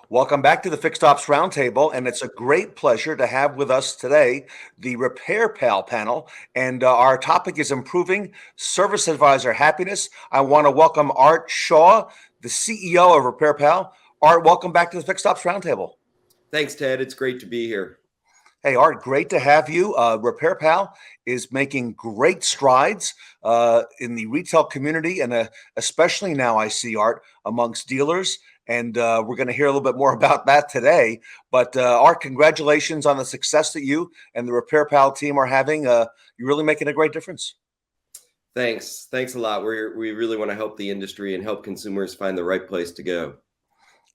Welcome back to the Fixed Ops Roundtable, and it's a great pleasure to have with us today the RepairPal panel, and our topic is improving service advisor happiness. I want to welcome Art Shaw, the CEO of RepairPal. Art, welcome back to the Fixed Ops Roundtable. Thanks, Ted. It's great to be here. Hey, Art, great to have you. RepairPal is making great strides in the retail community, and especially now I see, Art, amongst dealers. And we're going to hear a little bit more about that today. But Art, congratulations on the success that you and the RepairPal team are having. You're really making a great difference. Thanks a lot. We really want to help the industry and help consumers find the right place to go.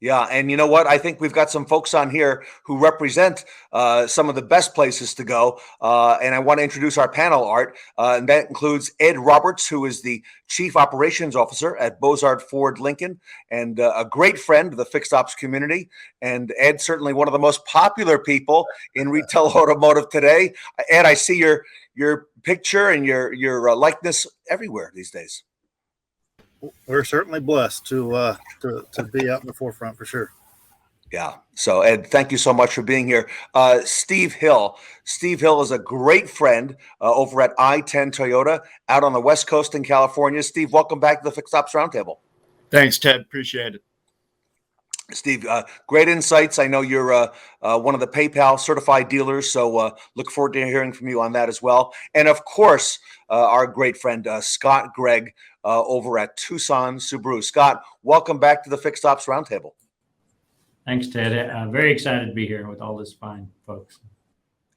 Yeah, and you know what? I think we've got some folks on here who represent some of the best places to go. And I want to introduce our panel, Art. And that includes Ed Roberts, who is the Chief Operations Officer at Bozard Ford Lincoln, and a great friend of the Fixed Ops community. And Ed, certainly one of the most popular people in retail automotive today. Ed, I see your picture and your likeness everywhere these days. We're certainly blessed to be out in the forefront for sure. Yeah. So, Ed, thank you so much for being here. Steve Hill. Steve Hill is a great friend over at I-10 Toyota out on the West Coast in California. Steve, welcome back to the Fixed Ops Roundtable. Thanks, Ted. Appreciate it. Steve, great insights. I know you're one of the PayPal certified dealers, so look forward to hearing from you on that as well. And of course, our great friend Scott Gregg over at Tucson Subaru. Scott, welcome back to the Fixed Ops Roundtable. Thanks, Ted. I'm very excited to be here with all this fine folks.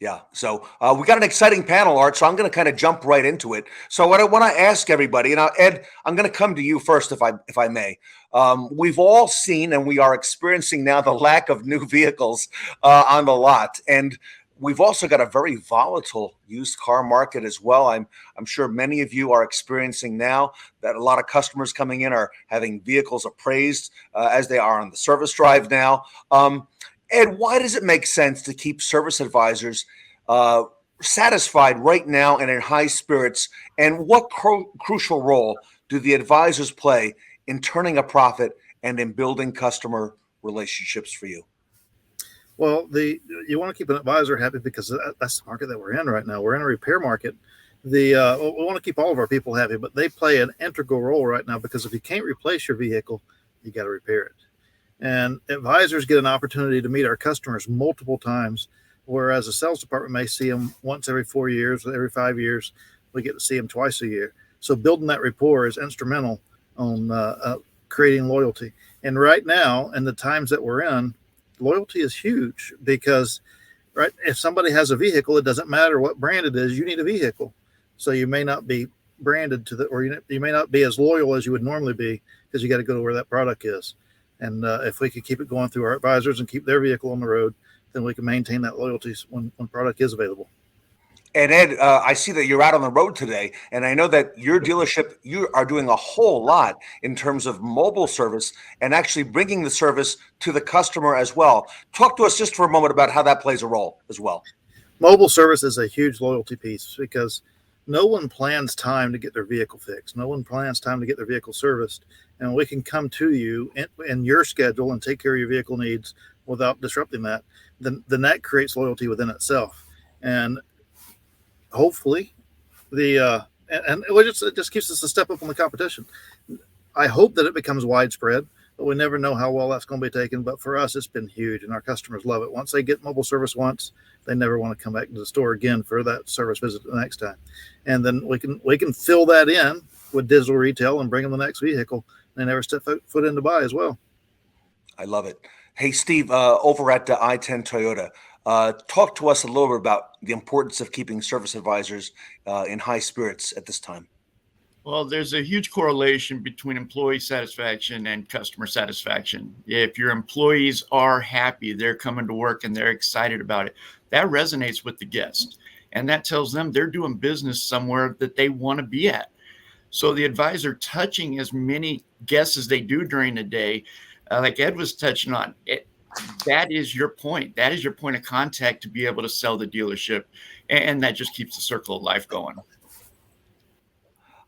Yeah, so we got an exciting panel, Art, so I'm going to kind of jump right into it. So what I want to ask everybody, and Ed, I'm going to come to you first, if I may. We've all seen and we are experiencing now the lack of new vehicles on the lot, and we've also got a very volatile used car market as well. I'm sure many of you are experiencing now that a lot of customers coming in are having vehicles appraised as they are on the service drive now. Ed, why does it make sense to keep service advisors satisfied right now and in high spirits? And what crucial role do the advisors play in turning a profit and in building customer relationships for you? Well, you want to keep an advisor happy because that's the market that we're in right now. We're in a repair market. We want to keep all of our people happy, but they play an integral role right now because if you can't replace your vehicle, you got to repair it. And advisors get an opportunity to meet our customers multiple times, whereas a sales department may see them once every 4 years, every 5 years. We get to see them twice a year. So building that rapport is instrumental on creating loyalty. And right now, in the times that we're in, loyalty is huge because, right, if somebody has a vehicle, it doesn't matter what brand it is, you need a vehicle. So you may not be branded or you may not be as loyal as you would normally be because you got to go to where that product is. And if we could keep it going through our advisors and keep their vehicle on the road, then we can maintain that loyalty when product is available. And Ed, I see that you're out on the road today, and I know that your dealership, you are doing a whole lot in terms of mobile service and actually bringing the service to the customer as well. Talk to us just for a moment about how that plays a role as well. Mobile service is a huge loyalty piece because no one plans time to get their vehicle fixed. No one plans time to get their vehicle serviced. And we can come to you in your schedule and take care of your vehicle needs without disrupting that. Then that creates loyalty within itself. And hopefully it just keeps us a step up on the competition. I hope that it becomes widespread, but we never know how well that's going to be taken. But for us, it's been huge, and our customers love it. Once they get mobile service once, they never want to come back to the store again for that service visit the next time. And then we can fill that in with digital retail and bring them the next vehicle. They never step foot in to buy as well. I love it. Hey, Steve, over at I-10 Toyota, talk to us a little bit about the importance of keeping service advisors in high spirits at this time. Well, there's a huge correlation between employee satisfaction and customer satisfaction. If your employees are happy, they're coming to work and they're excited about it, that resonates with the guest. And that tells them they're doing business somewhere that they want to be at. So the advisor touching as many guests as they do during the day, like Ed was touching on, that is your point. That is your point of contact to be able to sell the dealership. And that just keeps the circle of life going.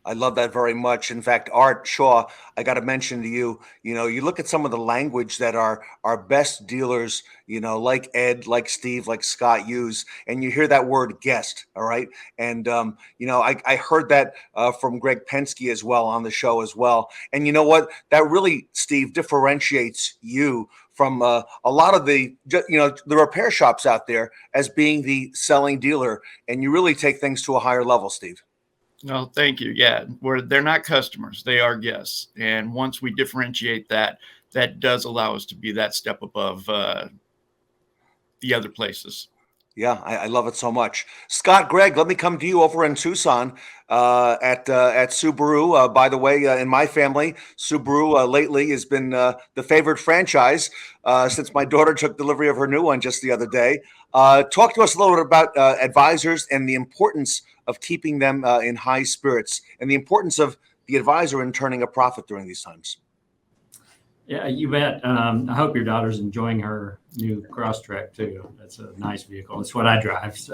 I love that very much. In fact, Art Shaw, I got to mention to you, you look at some of the language that our best dealers, like Ed, like Steve, like Scott use, and you hear that word guest. All right. And, I heard that from Greg Penske as well on the show as well. And you know what? That really, Steve, differentiates you from a lot of the repair shops out there as being the selling dealer. And you really take things to a higher level, Steve. No, thank you. Yeah, they're not customers; they are guests. And once we differentiate that, that does allow us to be that step above the other places. Yeah, I love it so much. Scott, Greg, let me come to you over in Tucson at Subaru. By the way, in my family, Subaru lately has been the favorite franchise since my daughter took delivery of her new one just the other day. Talk to us a little bit about advisors and the importance of keeping them in high spirits and the importance of the advisor in turning a profit during these times. Yeah, you bet. I hope your daughter's enjoying her new Crosstrek too. That's a nice vehicle. It's what I drive. So,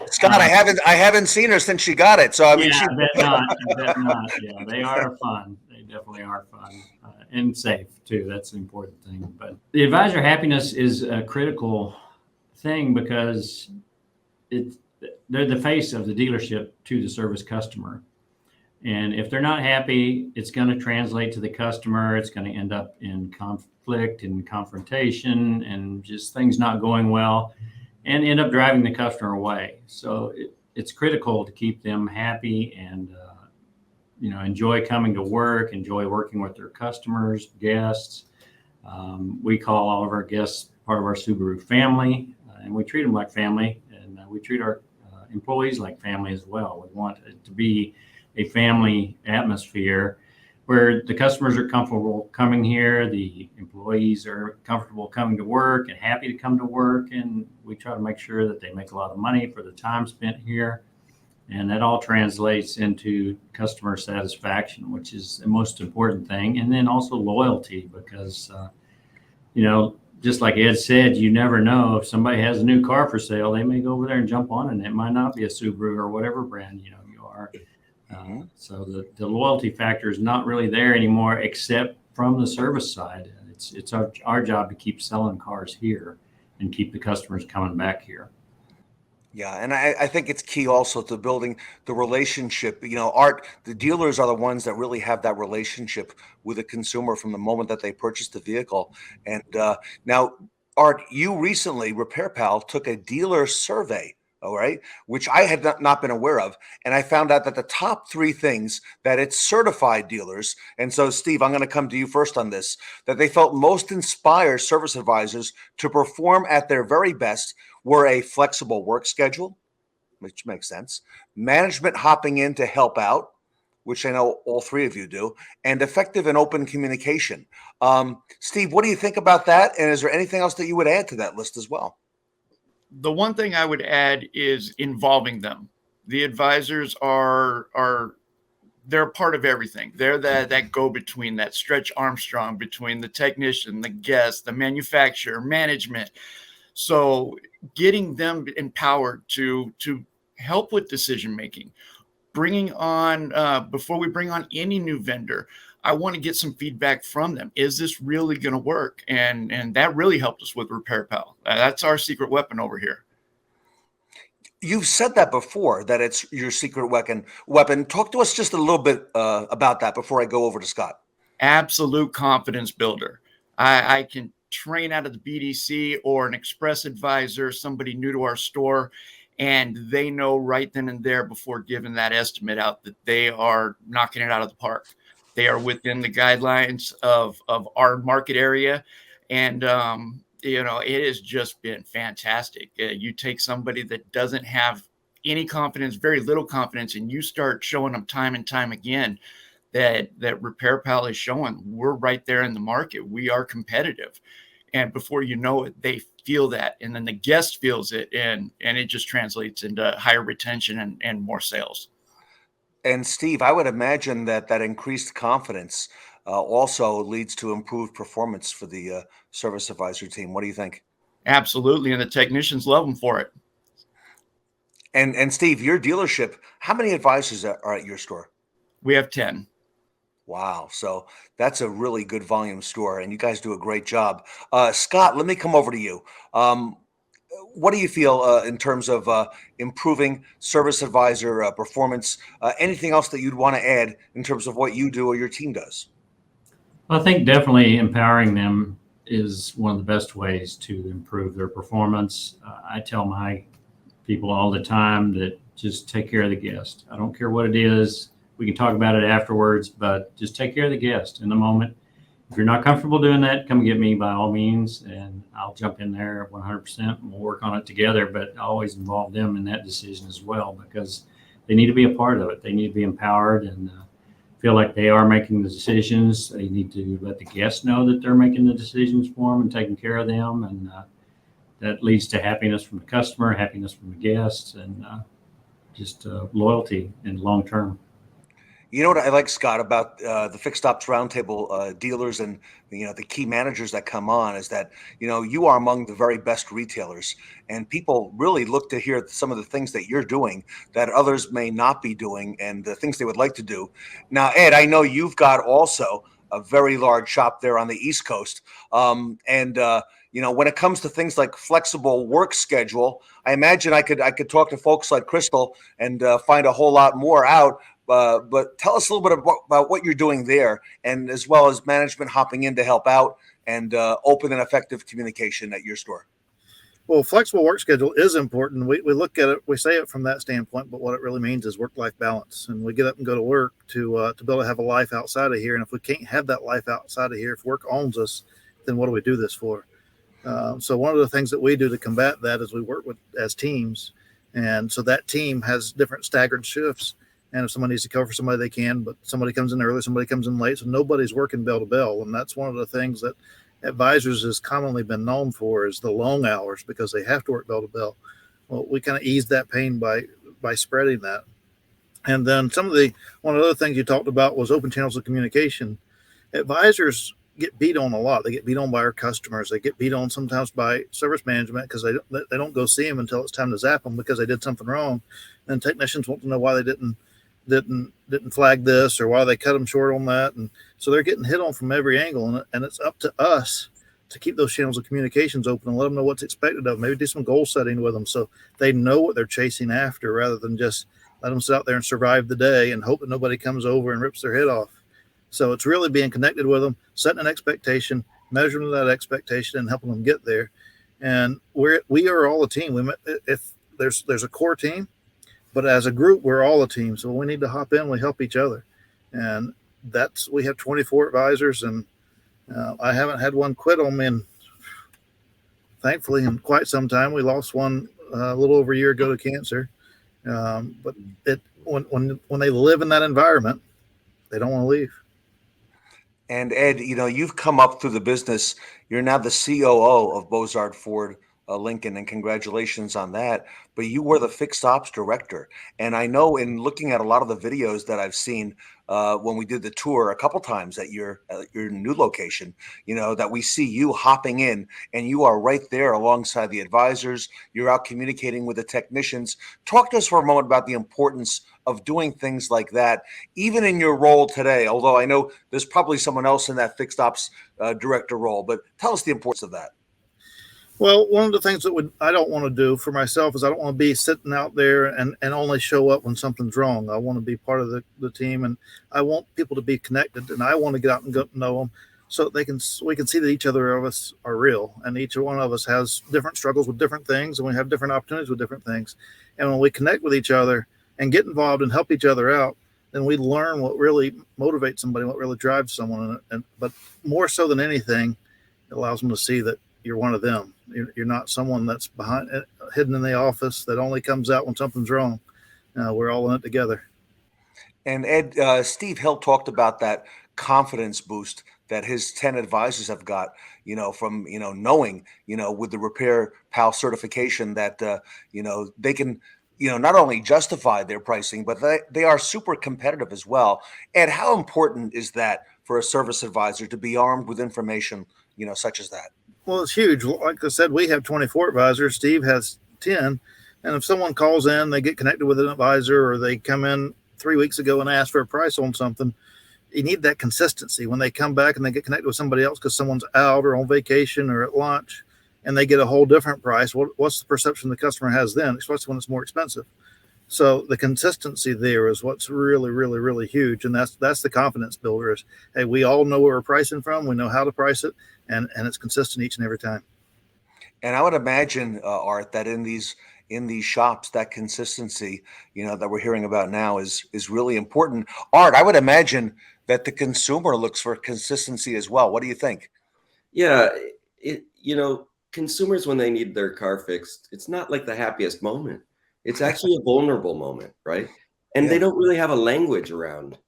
Scott, I haven't seen her since she got it. So I mean, yeah, I bet not. I bet not. Yeah, they are fun. They definitely are fun and safe too. That's the important thing. But the advisor happiness is a critical thing because they're the face of the dealership to the service customer. And if they're not happy, it's going to translate to the customer. It's going to end up in conflict and confrontation and just things not going well and end up driving the customer away. So it's critical to keep them happy and, enjoy coming to work, enjoy working with their customers, guests. We call all of our guests part of our Subaru family, and we treat them like family, and we treat our employees like family as well. We want it to be a family atmosphere where the customers are comfortable coming here, the employees are comfortable coming to work and happy to come to work, and we try to make sure that they make a lot of money for the time spent here. And that all translates into customer satisfaction, which is the most important thing. And then also loyalty, because, just like Ed said, you never know if somebody has a new car for sale, they may go over there and jump on it, and it might not be a Subaru or whatever brand you are. So the loyalty factor is not really there anymore, except from the service side. It's our job to keep selling cars here and keep the customers coming back here. Yeah, and I think it's key also to building the relationship. Art, the dealers are the ones that really have that relationship with the consumer from the moment that they purchase the vehicle. And now, Art, you recently, RepairPal, took a dealer survey, all right, which I had not been aware of. And I found out that the top three things that it's certified dealers, and so Steve, I'm going to come to you first on this, that they felt most inspire service advisors to perform at their very best were a flexible work schedule, which makes sense, management hopping in to help out, which I know all three of you do, and effective and open communication. Steve, what do you think about that? And is there anything else that you would add to that list as well? The one thing I would add is involving them. The advisors they're a part of everything. They're that go-between, that Stretch Armstrong between the technician, the guest, the manufacturer, management. So getting them empowered to help with decision-making, bringing on, before we bring on any new vendor, I want to get some feedback from them. Is this really going to work? And that really helped us with RepairPal. That's our secret weapon over here. You've said that before, that it's your secret weapon. Talk to us just a little bit about that before I go over to Scott. Absolute confidence builder. I can train out of the BDC or an express advisor, somebody new to our store, and they know right then and there before giving that estimate out that they are knocking it out of the park. They are within the guidelines of our market area. And, it has just been fantastic. You take somebody that doesn't have any confidence, very little confidence, and you start showing them time and time again that RepairPal is showing we're right there in the market. We are competitive. And before you know it, they feel that. And then the guest feels it. And it just translates into higher retention and more sales. And Steve, I would imagine that increased confidence also leads to improved performance for the service advisory team. What do you think? Absolutely. And the technicians love them for it. And Steve, your dealership, how many advisors are at your store? We have 10. Wow. So that's a really good volume store, and you guys do a great job. Scott, let me come over to you. Um, what do you feel in terms of improving service advisor performance? Anything else that you'd want to add in terms of what you do or your team does? I think definitely empowering them is one of the best ways to improve their performance. I tell my people all the time that just take care of the guest. I don't care what it is. We can talk about it afterwards, but just take care of the guest in the moment. If you're not comfortable doing that, come get me by all means, and I'll jump in there 100% and we'll work on it together. But I always involve them in that decision as well, because they need to be a part of it. They need to be empowered and feel like they are making the decisions. They need to let the guests know that they're making the decisions for them and taking care of them. And that leads to happiness from the customer, happiness from the guests, and just loyalty in the long term. You know what I like, Scott, about the Fixed Ops Roundtable dealers and the key managers that come on is that you are among the very best retailers, and people really look to hear some of the things that you're doing that others may not be doing, and the things they would like to do. Now, Ed, I know you've got also a very large shop there on the East Coast, and when it comes to things like flexible work schedule, I imagine I could talk to folks like Crystal and find a whole lot more out. But tell us a little bit about what you're doing there, and as well as management hopping in to help out and open and effective communication at your store. Well, flexible work schedule is important. We look at it, we say it from that standpoint, but what it really means is work-life balance. And we get up and go to work to be able to have a life outside of here. And if we can't have that life outside of here, if work owns us, then what do we do this for? So one of the things that we do to combat that is we work as teams. And so that team has different staggered shifts. And if someone needs to cover for somebody, they can, but somebody comes in early, somebody comes in late. So nobody's working bell to bell. And that's one of the things that advisors has commonly been known for, is the long hours, because they have to work bell to bell. Well, we kind of ease that pain by spreading that. And then one of the other things you talked about was open channels of communication. Advisors get beat on a lot. They get beat on by our customers. They get beat on sometimes by service management because they don't go see them until it's time to zap them because they did something wrong. And technicians want to know why they didn't flag this or why they cut them short on that. And so they're getting hit on from every angle, and it's up to us to keep those channels of communications open and let them know what's expected of them. Maybe do some goal setting with them so they know what they're chasing after, rather than just let them sit out there and survive the day and hope that nobody comes over and rips their head off. So it's really being connected with them, setting an expectation, measuring that expectation, and helping them get there. And we are all a team. If there's a core team, but as a group, we're all a team. So when we need to hop in, we help each other. And we have 24 advisors, and I haven't had one quit on me, thankfully, in quite some time. We lost one a little over a year ago to cancer. But when they live in that environment, they don't want to leave. And Ed, you've come up through the business. You're now the COO of Bozard Ford Lincoln, and congratulations on that. But you were the fixed ops director. And I know in looking at a lot of the videos that I've seen when we did the tour a couple times at your new location, that we see you hopping in, and you are right there alongside the advisors. You're out communicating with the technicians. Talk to us for a moment about the importance of doing things like that, even in your role today, although I know there's probably someone else in that fixed ops director role, but tell us the importance of that. Well, one of the things that I don't want to do for myself is I don't want to be sitting out there and only show up when something's wrong. I want to be part of the team, and I want people to be connected, and I want to get out and go know them so we can see that each other of us are real, and each one of us has different struggles with different things, and we have different opportunities with different things. And when we connect with each other and get involved and help each other out, then we learn what really motivates somebody, what really drives someone. But more so than anything, it allows them to see that you're one of them. You're not someone that's hidden in the office that only comes out when something's wrong. We're all in it together. And Ed, Steve Hill talked about that confidence boost that his 10 advisors have got, from, knowing, with the RepairPal certification that, they can, not only justify their pricing, but they are super competitive as well. And how important is that for a service advisor to be armed with information, such as that? Well, it's huge. Like I said, we have 24 advisors. Steve has 10. And if someone calls in, they get connected with an advisor, or they come in 3 weeks ago and asked for a price on something. You need that consistency when they come back and they get connected with somebody else because someone's out or on vacation or at lunch and they get a whole different price. What's the perception the customer has then, especially when it's more expensive? So the consistency there is what's really, really, really huge. And that's the confidence builder is, hey, we all know where we're pricing from. We know how to price it, and it's consistent each and every time. And I would imagine, Art, that in these shops, that consistency, that we're hearing about now is really important. Art, I would imagine that the consumer looks for consistency as well. What do you think? Yeah, consumers, when they need their car fixed, it's not like the happiest moment. It's actually a vulnerable moment, right? And they don't really have a language around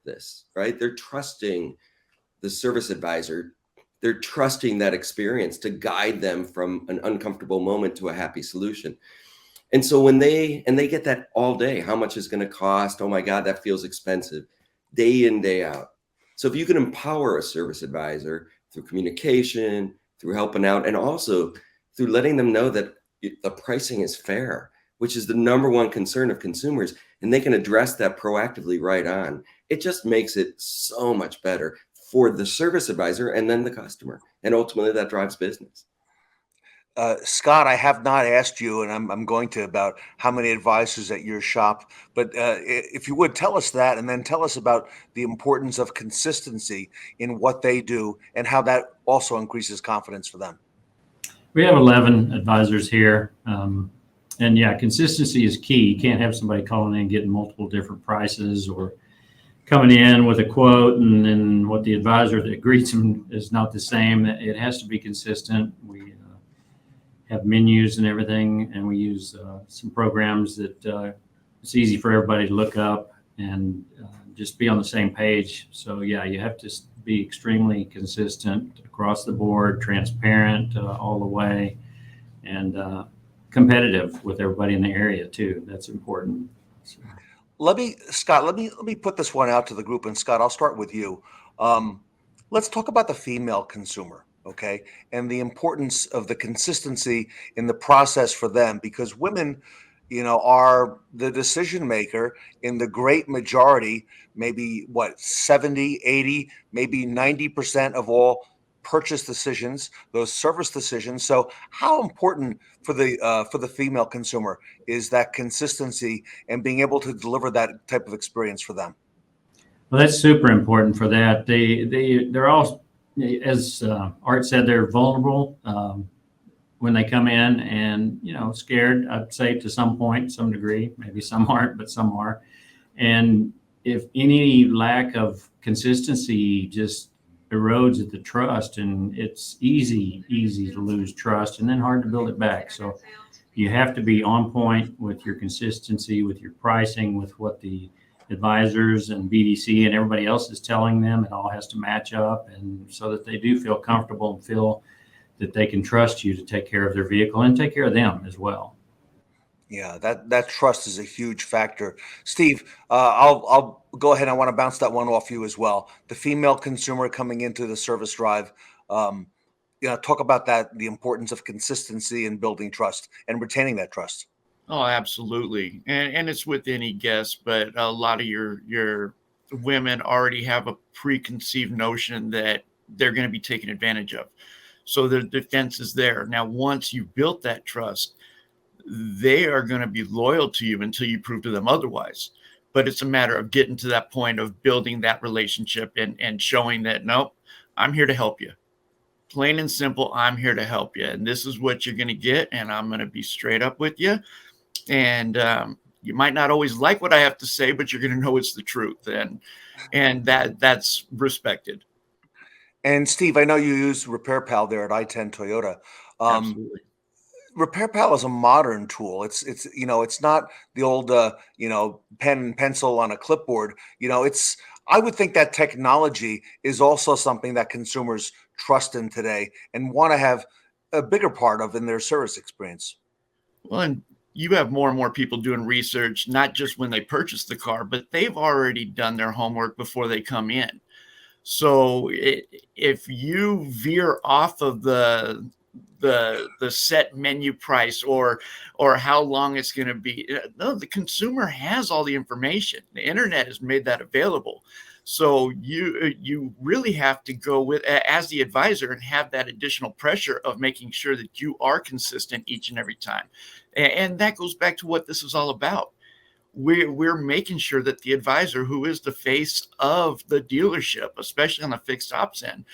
this, right? They're trusting the service advisor. They're trusting that experience to guide them from an uncomfortable moment to a happy solution. And so when they get that all day, how much is going to cost? Oh my God, that feels expensive, day in, day out. So if you can empower a service advisor through communication, through helping out, and also through letting them know that the pricing is fair, which is the number one concern of consumers, and they can address that proactively right on, it just makes it so much better for the service advisor and then the customer. And ultimately that drives business. Scott, I have not asked you, and I'm going to, about how many advisors at your shop, but if you would tell us that, and then tell us about the importance of consistency in what they do and how that also increases confidence for them. We have 11 advisors here. And yeah, consistency is key. You can't have somebody calling in getting multiple different prices or coming in with a quote and then what the advisor that greets them is not the same. It has to be consistent. We have menus and everything, and we use some programs that it's easy for everybody to look up and just be on the same page. So yeah, you have to be extremely consistent across the board, transparent all the way, and competitive with everybody in the area too. That's important. So. Scott, let me put this one out to the group. And Scott, I'll start with you. Let's talk about the female consumer, okay? And the importance of the consistency in the process for them, because women, are the decision maker in the great majority, maybe 70, 80, maybe 90% of all purchase decisions, those service decisions. So how important for the female consumer is that consistency and being able to deliver that type of experience for them? Well, that's super important for that. They're all, as Art said, they're vulnerable when they come in and, scared, I'd say to some point, some degree, maybe some aren't, but some are. And if any lack of consistency just erodes at the trust, and it's easy to lose trust and then hard to build it back. So you have to be on point with your consistency, with your pricing, with what the advisors and BDC and everybody else is telling them. It all has to match up, and so that they do feel comfortable and feel that they can trust you to take care of their vehicle and take care of them as well. Yeah, that trust is a huge factor. Steve, I'll go ahead. I want to bounce that one off you as well. The female consumer coming into the service drive, talk about that, the importance of consistency and building trust and retaining that trust. Oh, absolutely. And it's with any guest, but a lot of your women already have a preconceived notion that they're going to be taken advantage of. So the defense is there. Now, once you've built that trust, they are going to be loyal to you until you prove to them otherwise. But it's a matter of getting to that point of building that relationship and showing that, nope, I'm here to help you. Plain and simple, I'm here to help you. And this is what you're going to get. And I'm going to be straight up with you. And you might not always like what I have to say, but you're going to know it's the truth. And that's respected. And Steve, I know you use RepairPal there at I-10 Toyota. Absolutely. RepairPal is a modern tool. It's not the old pen and pencil on a clipboard. I would think that technology is also something that consumers trust in today and want to have a bigger part of in their service experience. Well, and you have more and more people doing research, not just when they purchase the car, but they've already done their homework before they come in. So if you veer off of the the set menu price or how long it's going to be. No, the consumer has all the information. The internet has made that available. So you really have to go with, as the advisor, and have that additional pressure of making sure that you are consistent each and every time. And that goes back to what this is all about. We're making sure that the advisor, who is the face of the dealership, especially on the fixed ops end,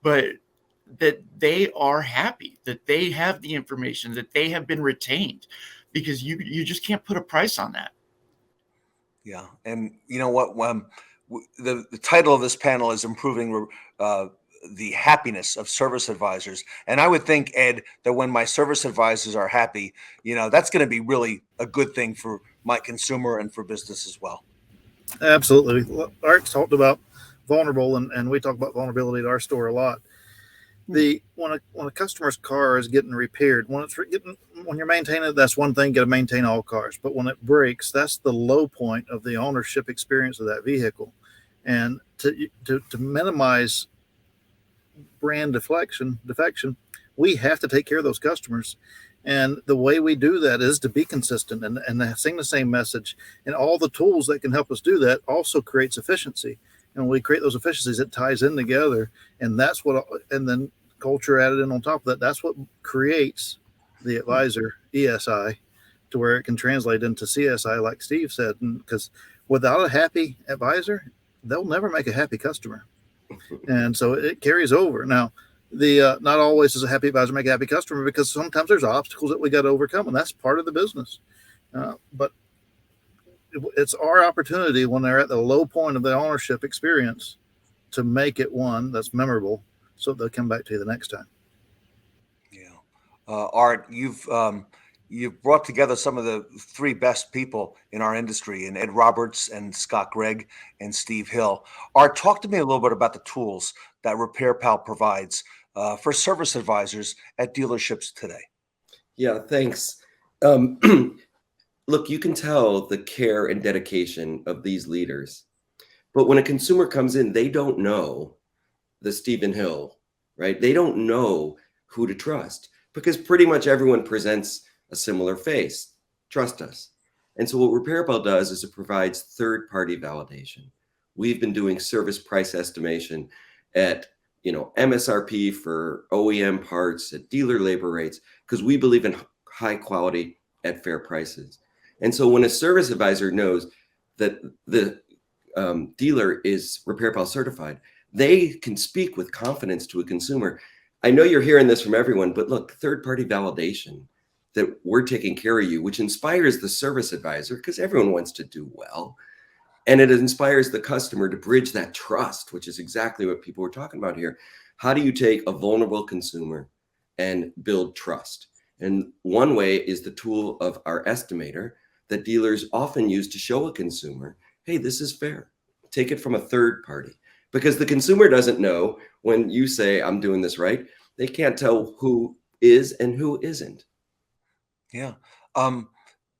but that they are happy, that they have the information, that they have been retained, because you just can't put a price on that. Yeah, and you know what? The title of this panel is improving the happiness of service advisors, and I would think, Ed, that when my service advisors are happy, that's going to be really a good thing for my consumer and for business as well. Absolutely. Art's talked about vulnerable, and we talk about vulnerability at our store a lot. When a customer's car is getting repaired, when you're maintaining it, that's one thing. You got to maintain all cars, but when it breaks, that's the low point of the ownership experience of that vehicle. And to minimize brand defection, we have to take care of those customers. And the way we do that is to be consistent and sing the same message. And all the tools that can help us do that also creates efficiency. And when we create those efficiencies, it ties in together. And that's and then culture added in on top of that. That's what creates the advisor ESI, to where it can translate into CSI, like Steve said. Because without a happy advisor, they'll never make a happy customer. And so it carries over. Now, not always does a happy advisor make a happy customer, because sometimes there's obstacles that we got to overcome, and that's part of the business. But it's our opportunity when they're at the low point of the ownership experience to make it one that's memorable, so they'll come back to you the next time. Yeah, Art, you've brought together some of the three best people in our industry, and Ed Roberts and Scott Gregg and Steve Hill. Art, talk to me a little bit about the tools that RepairPal provides for service advisors at dealerships today. Yeah, thanks. Look, you can tell the care and dedication of these leaders, but when a consumer comes in, they don't know the Stephen Hill, right? They don't know who to trust, because pretty much everyone presents a similar face. Trust us. And so what RepairPal does is it provides third-party validation. We've been doing service price estimation at MSRP for OEM parts, at dealer labor rates, because we believe in high quality at fair prices. And so when a service advisor knows that the dealer is RepairPal certified, they can speak with confidence to a consumer. I know you're hearing this from everyone, but look, third-party validation that we're taking care of you, which inspires the service advisor, because everyone wants to do well. And it inspires the customer to bridge that trust, which is exactly what people were talking about here. How do you take a vulnerable consumer and build trust? And one way is the tool of our estimator that dealers often use to show a consumer, hey, this is fair. Take it from a third party. Because the consumer doesn't know when you say, I'm doing this right. They can't tell who is and who isn't. Yeah.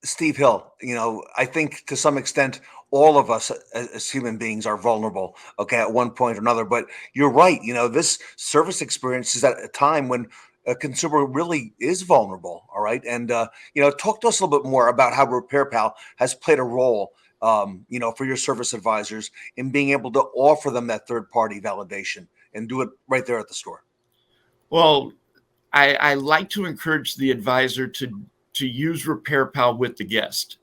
Steve Hill, I think to some extent, all of us as human beings are vulnerable, okay, at one point or another. But you're right. This service experience is at a time when a consumer really is vulnerable. All right. And, talk to us a little bit more about how RepairPal has played a role, for your service advisors in being able to offer them that third party validation and do it right there at the store. Well, I like to encourage the advisor to use RepairPal with the guest.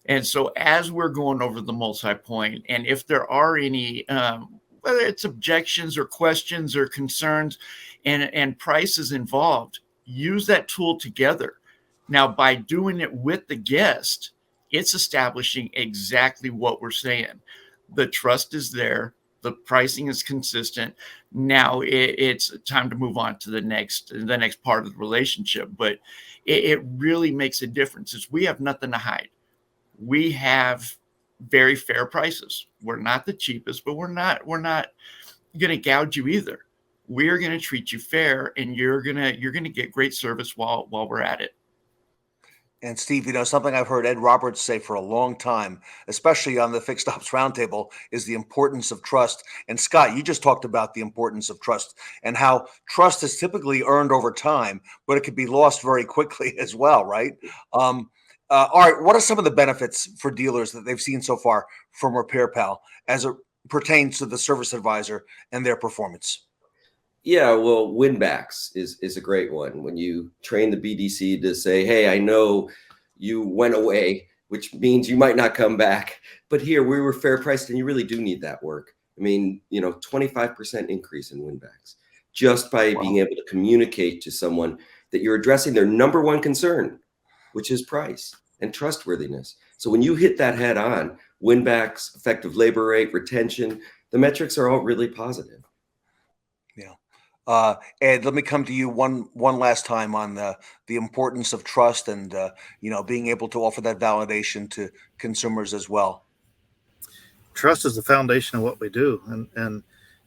And so as we're going over the multi-point, and if there are any, whether it's objections or questions or concerns and prices involved, use that tool together. Now, by doing it with the guest, it's establishing exactly what we're saying. The trust is there. The pricing is consistent. Now it's time to move on to the next part of the relationship. But it really makes a difference. Is we have nothing to hide. We have very fair prices. We're not the cheapest, but we're not going to gouge you either. We're going to treat you fair, and you're going to get great service while we're at it. And Steve, something I've heard Ed Roberts say for a long time, especially on the Fixed Ops Roundtable, is the importance of trust. And Scott, you just talked about the importance of trust and how trust is typically earned over time, but it could be lost very quickly as well, right? All right, what are some of the benefits for dealers that they've seen so far from RepairPal as it pertains to the service advisor and their performance? Yeah, well, win backs is a great one. When you train the BDC to say, hey, I know you went away, which means you might not come back, but here we were fair priced and you really do need that work. I mean, 25% increase in win backs just by being able to communicate to someone that you're addressing their number one concern, which is price and trustworthiness. So when you hit that head on, win backs, effective labor rate, retention, the metrics are all really positive. Yeah. Ed, let me come to you one last time on the importance of trust and being able to offer that validation to consumers as well. Trust is the foundation of what we do, and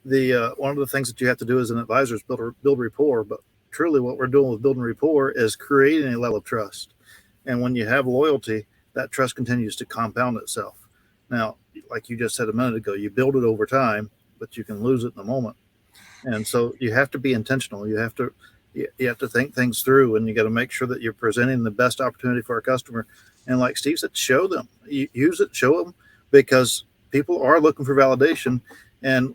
the one of the things that you have to do as an advisor is build rapport. But truly, what we're doing with building rapport is creating a level of trust. And when you have loyalty, that trust continues to compound itself. Now, like you just said a minute ago, you build it over time, but you can lose it in a moment. And so you have to be intentional. You have to think things through, and you got to make sure that you're presenting the best opportunity for our customer. And like Steve said, show them, use it, show them, because people are looking for validation, and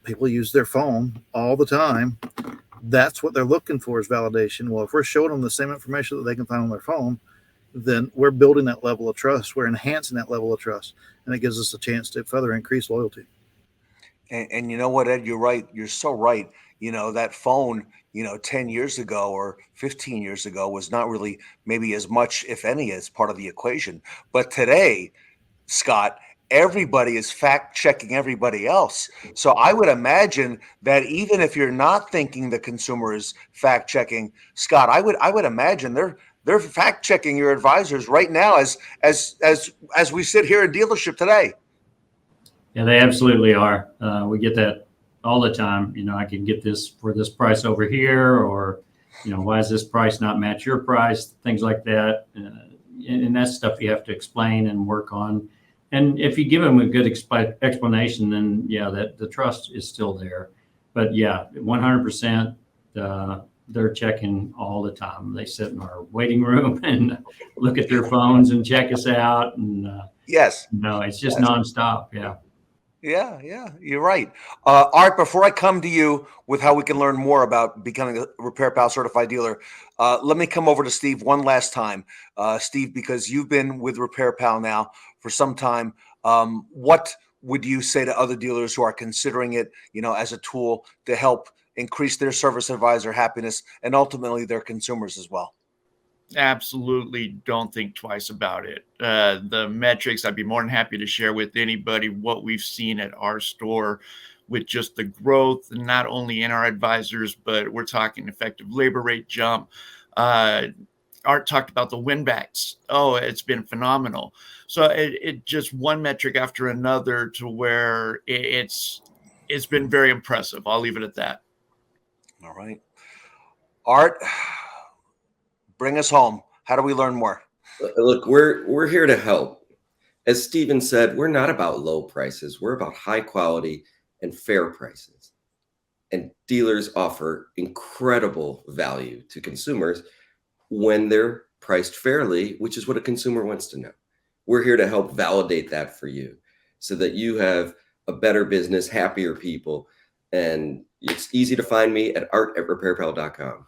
people use their phone all the time. That's what they're looking for, is validation. Well, if we're showing them the same information that they can find on their phone, then we're building that level of trust. We're enhancing that level of trust, and it gives us a chance to further increase loyalty. And you know what, Ed, you're right. You're so right. That phone, 10 years ago or 15 years ago was not really maybe as much, if any, as part of the equation. But today, Scott, everybody is fact checking everybody else. So I would imagine that even if you're not thinking the consumer is fact checking, Scott, I would imagine they're fact checking your advisors right now as we sit here in dealership today. Yeah, they absolutely are. We get that all the time. I can get this for this price over here, or, why does this price not match your price? Things like that. And that's stuff you have to explain and work on. And if you give them a good explanation, then yeah, that the trust is still there. But yeah, 100%, they're checking all the time. They sit in our waiting room and look at their phones and check us out. And yes, it's just nonstop. Yeah. Yeah, you're right. Art, before I come to you with how we can learn more about becoming a RepairPal certified dealer, let me come over to Steve one last time. Steve, because you've been with RepairPal now for some time, what would you say to other dealers who are considering it, as a tool to help increase their service advisor happiness and ultimately their consumers as well? Absolutely don't think twice about it. The metrics, I'd be more than happy to share with anybody what we've seen at our store with just the growth, not only in our advisors, but we're talking effective labor rate jump. Art talked about the win backs. Oh, it's been phenomenal. So it just one metric after another to where it's been very impressive. I'll leave it at that. All right. Art, bring us home. How do we learn more? Look, we're here to help. As Steven said, we're not about low prices. We're about high quality and fair prices. And dealers offer incredible value to consumers when they're priced fairly, which is what a consumer wants to know. We're here to help validate that for you so that you have a better business, happier people. And it's easy to find me at art@repairpal.com.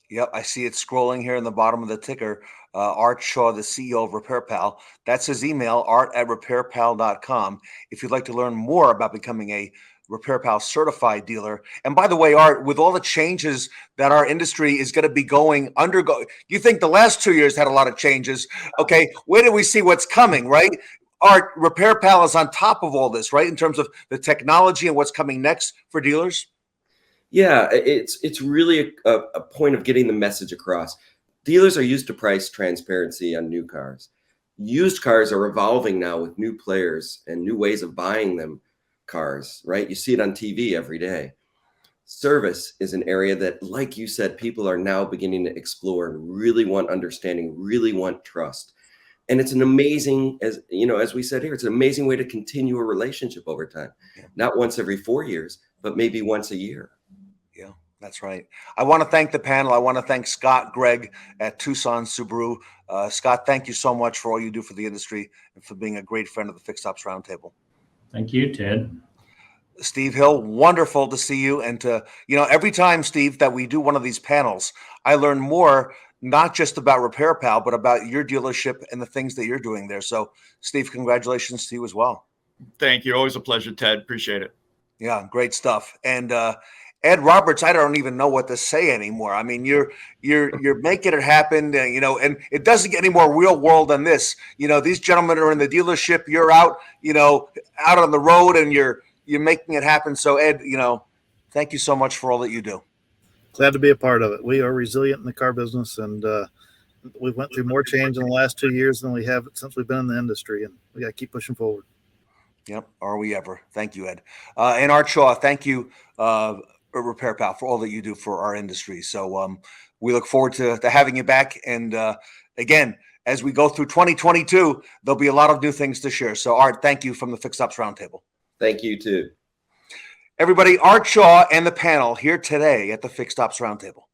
Yep, I see it scrolling here in the bottom of the ticker. Art Shaw, the CEO of RepairPal. That's his email, art@repairpal.com. If you'd like to learn more about becoming a RepairPal certified dealer. And by the way, Art, with all the changes that our industry is going to be you think the last 2 years had a lot of changes. Okay, where do we see what's coming, right? Art, RepairPal is on top of all this, right? In terms of the technology and what's coming next for dealers? Yeah, it's really a point of getting the message across. Dealers are used to price transparency on new cars. Used cars are evolving now with new players and new ways of buying them cars, right? You see it on TV every day. Service is an area that, like you said, people are now beginning to explore and really want understanding, really want trust. And it's an amazing, as you know, as we said here, it's an amazing way to continue a relationship over time. Yeah. Not once every 4 years, but maybe once a year. Yeah, that's right. I want to thank the panel. I want to thank Scott Gregg at Tucson Subaru. Scott, thank you so much for all you do for the industry and for being a great friend of the Fixed Ops Roundtable. Thank you, Ted. Steve Hill, wonderful to see you. And to, every time, Steve, that we do one of these panels, I learn more, not just about RepairPal, but about your dealership and the things that you're doing there. So, Steve, congratulations to you as well. Thank you. Always a pleasure, Ted. Appreciate it. Yeah, great stuff. And Ed Roberts, I don't even know what to say anymore. I mean, you're making it happen, and it doesn't get any more real world than this. These gentlemen are in the dealership, you're out, out on the road, and you're making it happen. So Ed, thank you so much for all that you do. Glad to be a part of it. We are resilient in the car business, and we went through more change in the last 2 years than we have since we've been in the industry, and we got to keep pushing forward. Yep. Are we ever? Thank you, Ed. And Art Shaw, thank you, RepairPal, for all that you do for our industry. So we look forward to having you back. And again, as we go through 2022, there'll be a lot of new things to share. So Art, thank you from the Fixed Ops Roundtable. Thank you too. Everybody, Art Shaw and the panel here today at the Fixed Ops Roundtable.